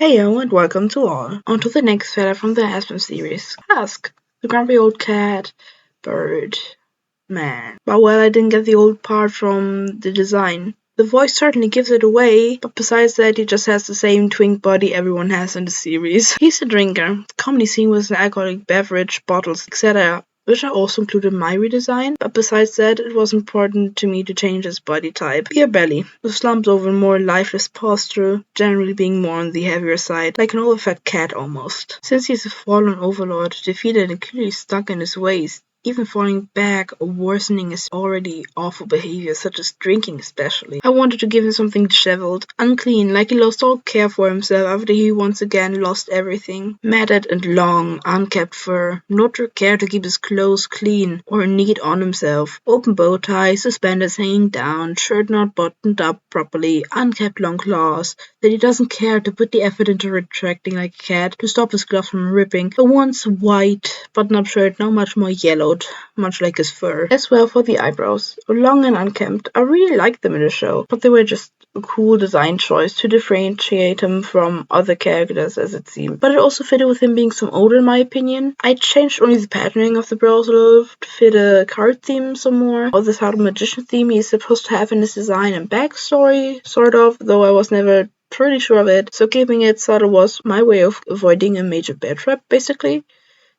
Heyo and welcome to all. On to the next fella from the Hazbin series. Husk, the grumpy old cat, bird, man. But well, I didn't get the old part from the design. The voice certainly gives it away, but besides that, he just has the same twink body everyone has in the series. He's a drinker. The comedy scene with an alcoholic beverage, bottles, etc., which I also included in my redesign, but besides that, it was important to me to change his body type. Beer belly, with slumped over more lifeless posture, generally being more on the heavier side, like an overfed cat almost. Since he's a fallen overlord, defeated and clearly stuck in his ways, even falling back or worsening his already awful behavior, such as drinking especially. I wanted to give him something disheveled, unclean, like he lost all care for himself after he once again lost everything. Matted and long, unkept fur, not to care to keep his clothes clean or neat on himself. Open bow tie, suspenders hanging down, shirt not buttoned up properly, unkept long claws, that he doesn't care to put the effort into retracting like a cat to stop his gloves from ripping. A once white button-up shirt now much more yellowed, much like his fur. As well for the eyebrows, long and unkempt. I really liked them in the show, but they were just a cool design choice to differentiate him from other characters, as it seemed. But it also fitted with him being some older in my opinion. I changed only the patterning of the brows a little to fit a card theme some more, or the sort of magician theme he's supposed to have in his design and backstory, sort of, though I was never pretty sure of it. So keeping it sort of was my way of avoiding a major bear trap, basically.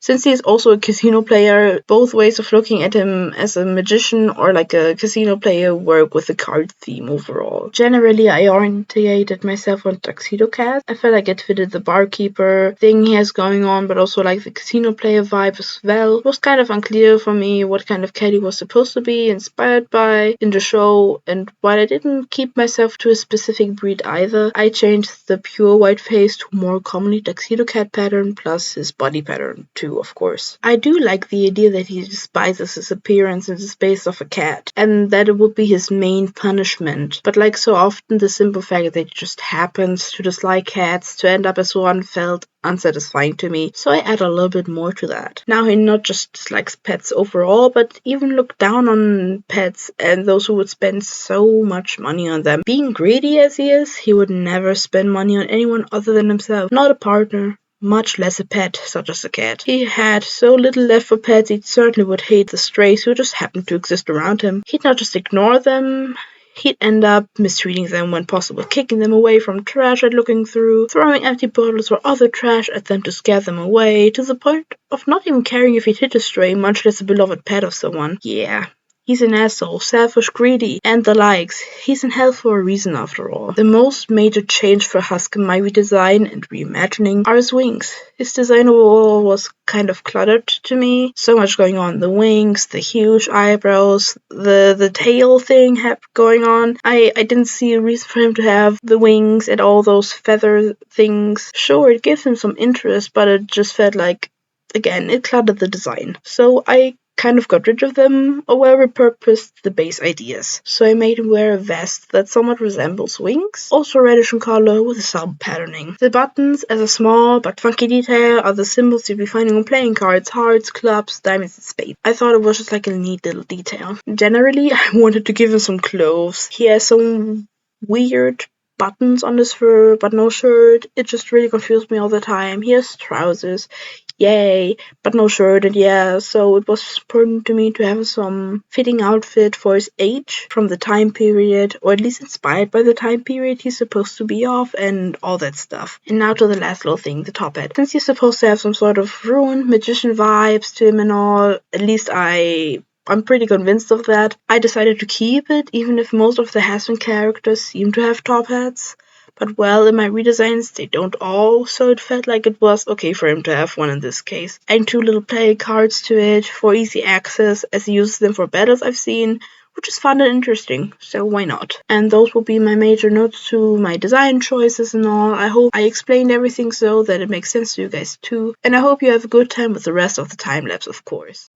Since he is also a casino player, both ways of looking at him as a magician or like a casino player work with the card theme overall. Generally, I orientated myself on Tuxedo Cat. I felt like it fitted the barkeeper thing he has going on, but also like the casino player vibe as well. It was kind of unclear for me what kind of cat he was supposed to be inspired by in the show, and while I didn't keep myself to a specific breed either, I changed the pure white face to more commonly Tuxedo Cat pattern plus his body pattern too, of course. I do like the idea that he despises his appearance in the space of a cat, and that it would be his main punishment. But like so often, the simple fact that he just happens to dislike cats to end up as one felt unsatisfying to me, so I add a little bit more to that. Now he not just dislikes pets overall, but even looked down on pets and those who would spend so much money on them. Being greedy as he is, he would never spend money on anyone other than himself, not a partner, much less a pet, such as a cat. He had so little left for pets, he certainly would hate the strays who just happened to exist around him. He'd not just ignore them, he'd end up mistreating them when possible, kicking them away from trash at looking through, throwing empty bottles or other trash at them to scare them away, to the point of not even caring if he'd hit a stray, much less a beloved pet of someone. Yeah. He's an asshole, selfish, greedy, and the likes. He's in hell for a reason after all. The most major change for Husk in my redesign and reimagining are his wings. His design overall was kind of cluttered to me. So much going on. The wings, the huge eyebrows, the tail thing going on. I didn't see a reason for him to have the wings and all those feather things. Sure, it gives him some interest, but it just felt like, again, it cluttered the design. So I kind of got rid of them, or well repurposed the base ideas. So I made him wear a vest that somewhat resembles wings, also reddish in color with some patterning. The buttons, as a small but funky detail, are the symbols you'll be finding on playing cards, hearts, clubs, diamonds, and spades. I thought it was just like a neat little detail. Generally, I wanted to give him some clothes. He has some weird buttons on his fur, but no shirt. It just really confused me all the time. He has trousers. Yay, but no shirt, and yeah, so it was important to me to have some fitting outfit for his age, from the time period, or at least inspired by the time period he's supposed to be of, and all that stuff. And now to the last little thing, the top hat. Since he's supposed to have some sort of ruined magician vibes to him and all, at least I'm pretty convinced of that. I decided to keep it, even if most of the Hazbin characters seem to have top hats. But well, in my redesigns, they don't all, so it felt like it was okay for him to have one in this case. Adding 2 little play cards to it for easy access, as he uses them for battles I've seen, which is fun and interesting, so why not? And those will be my major notes to my design choices and all. I hope I explained everything so that it makes sense to you guys too, and I hope you have a good time with the rest of the time lapse, of course.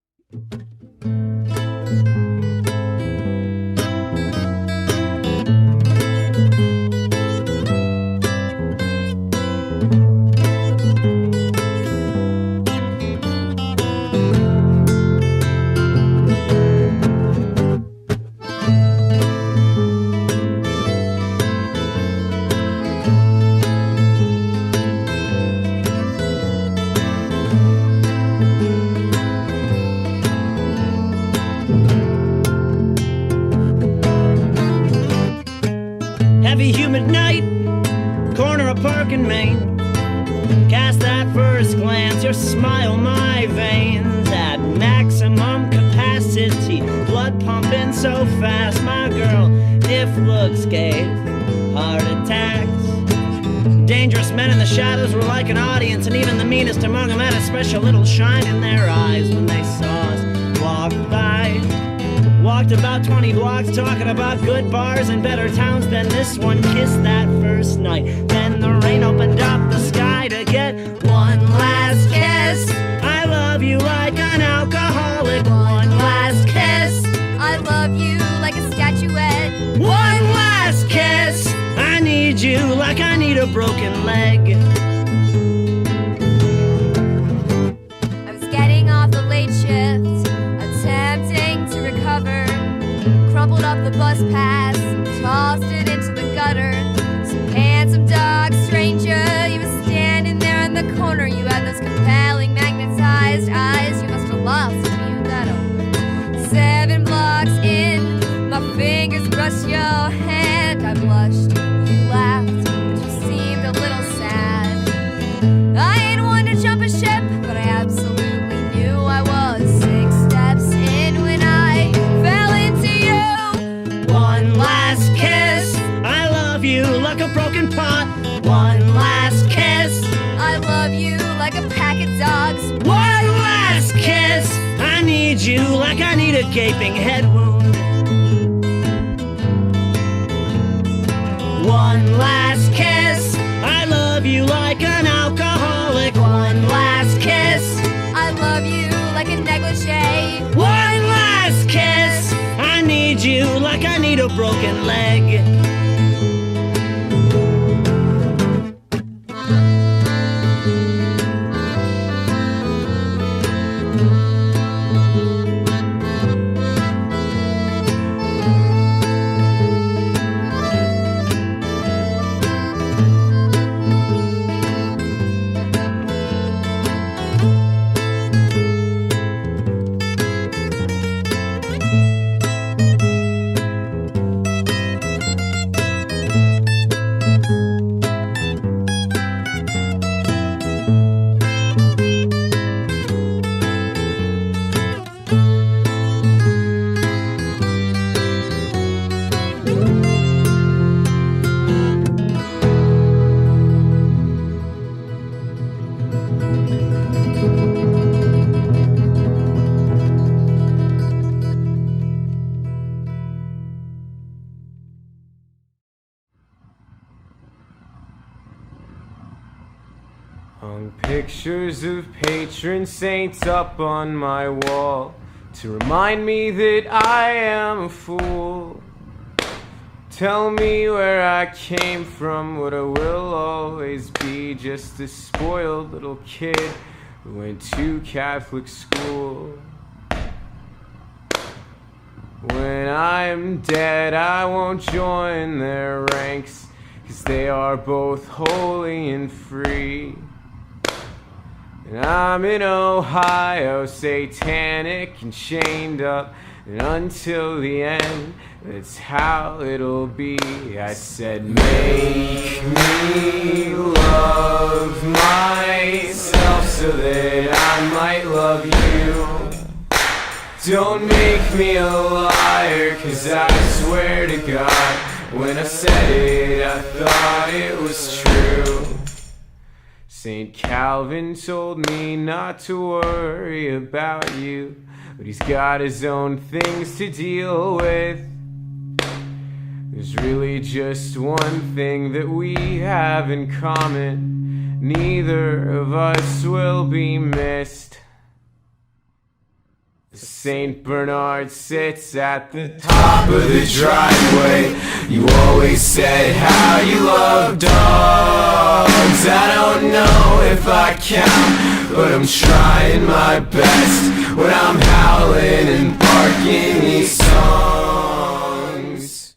men in the shadows were like an audience, and even the meanest among them had a special little shine in their eyes when they saw us walk by. Walked about 20 blocks talking about good bars and better towns than this one. Kissed that first night. Then the rain opened up the sky to get one last kiss. I love you like an alcoholic. One last kiss. I love you like a statuette. One last kiss. I need you like I need a broken leg. I was getting off the late shift, attempting to recover. Crumpled up the bus pass, tossed it into the gutter. Some handsome dog stranger, you were standing there in the corner. You had those compelling magnetized eyes. You must have lost when you got over. 7 blocks in, my fingers brushed your hand. I blushed, you laughed, but you seemed a little sad. I ain't one to jump a ship, but I absolutely knew I was 6 steps in when I fell into you. One last kiss. I love you like a broken pot. One last kiss. I love you like a pack of dogs. One last kiss. I need you like I need a gaping head wound. One last kiss. I love you like an alcoholic. One last kiss. I love you like a negligee. One last kiss. I need you like I need a broken leg. Hung pictures of patron saints up on my wall to remind me that I am a fool. Tell me where I came from, what I will always be, just a spoiled little kid who went to Catholic school. When I am dead, I won't join their ranks, 'cause they are both holy and free. And I'm in Ohio, satanic and chained up, and until the end, that's how it'll be. I said, make me love myself so that I might love you. Don't make me a liar, 'cause I swear to God, when I said it, I thought it was true. St. Calvin told me not to worry about you, but he's got his own things to deal with. There's really just one thing that we have in common: neither of us will be missed. St. Bernard sits at the top of the driveway. You always said how you love dogs. I don't know if I count, but I'm trying my best when I'm howling and barking these songs.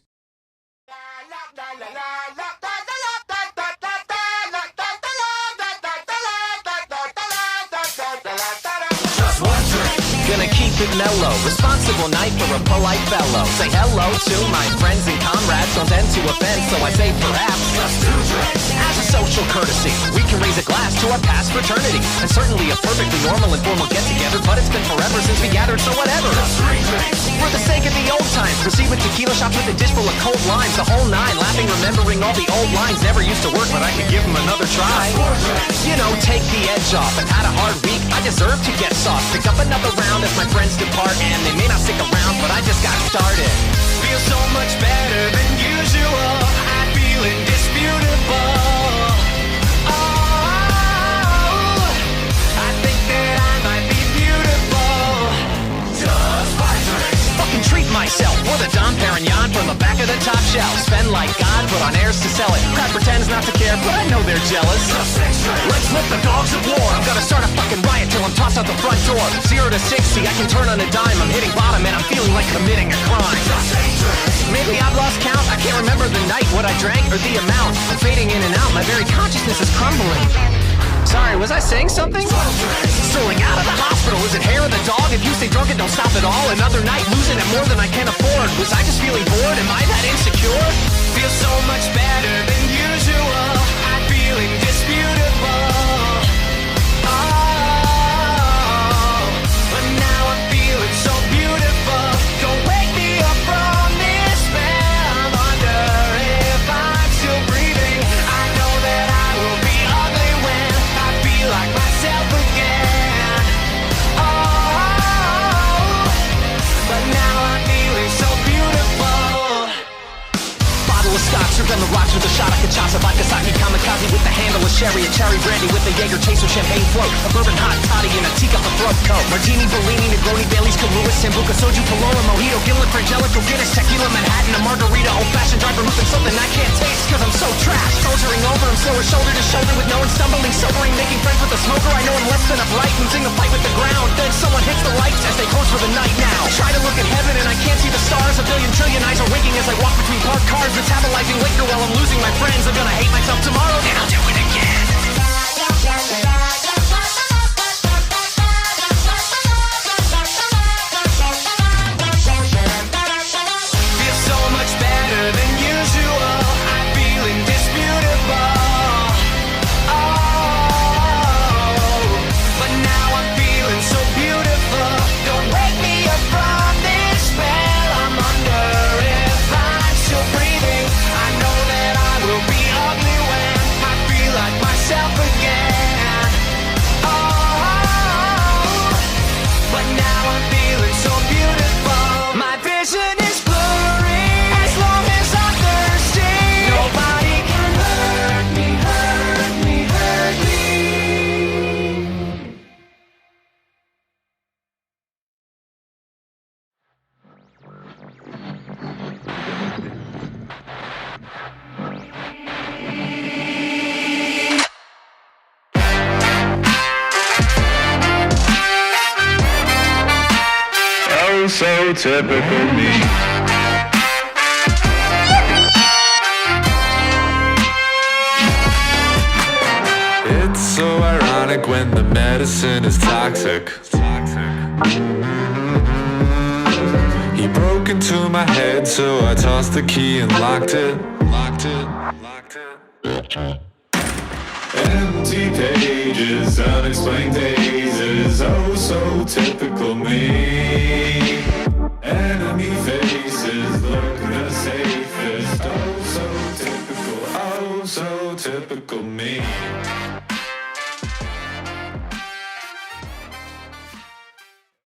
Just one drink, gonna keep it mellow. Responsible night for a polite fellow. Say hello to my friends and comrades. Don't tend to offend, so I say perhaps just 2 drinks. As a social courtesy, we can raise a glass to our past fraternity, and certainly a perfectly normal informal get-together. But it's been forever since we gathered, so whatever. Just 3 drinks. For the sake of the old times, proceed with tequila shots with a dish full of cold limes. The whole 9, laughing, remembering all the old lines. Never used to work, but I could give them another try. You know, take the edge off. I've had a hard week, I deserve to get soft. Pick up another round as my friends depart, and they may not stick around, but I just got started. Feel so much better than usual. I feel indisputable. Oh, I think that I might be beautiful. Just 5 drinks. Fucking treat myself with a Dom Perignon from the back of the top shelf. Spend like God, put on airs to sell it. Crowd pretends not to care, but I know they're jealous. Just 6 drinks. Let's flip the dogs of war. I'm gonna start a fucking riot till I'm tossed out the front door. 0 to 60, I can turn on a dime. I'm hitting bottom and I'm feeling like committing a crime. Just 8 drinks. Maybe I've lost count. I can't remember the night, what I drank, or the amount. I'm fading in and out. My very consciousness is crumbling. Sorry, was I saying something? Strolling out of the hospital, is it hair of the dog? If you stay drunk and don't stop at all, another night losing at more than I can afford. Was I just feeling bored? Am I that insecure? Feel so much better than usual. I feel indisputable. Oh, but now I'm feeling so beautiful. Don't wake me up from this spell. I'm under if I'm still breathing. I know that I will be ugly when I feel like myself again. Oh, but now I'm feeling so beautiful. Bottle of scotch, served on the rocks with a shot of cachaça, vodka, sake, kamikaze with the handle of sherry, a cherry brandy with a Jaeger chaser, champagne float, a bourbon hot toddy in a teacup of throat coat, martini, Bellini, Negroni, Bailey's, Kahlua, Sambuca, soju, Paloma, Mojito, Gimlet, Frangelico, Guinness, tequila, Manhattan, a margarita, old-fashioned, dry vermouth, and something I can't taste cause I'm so trashed. Soldiering over, I'm slower shoulder to shoulder with no one, stumbling, sobering, making friends with a smoker. I know I'm less than a bright, losing the fight with the ground. Then someone hits the lights as they close for the night now. Try to look at heaven and I can't see the stars. A billion trillion eyes are winking as I walk between parked cars, metabolizing liquor while I'm losing my friends. I'm gonna hate myself tomorrow and I'll do it again. Feel so much better than usual. I feel indisputable. Oh, but now I'm feeling so beautiful. Don't wake me up from this spell I'm under if I'm still breathing. I know that I will be ugly when I feel like myself again. Oh, but now I'm feeling so beautiful. My vision is blurry as long as I'm thirsty. Nobody can hurt me, hurt me, hurt me. Oh, so typical me. It's so ironic when the medicine is toxic. He broke into my head, so I tossed the key and locked it. Empty pages, unexplained dazes, oh so typical me. Enemy faces look the safest, oh so typical me.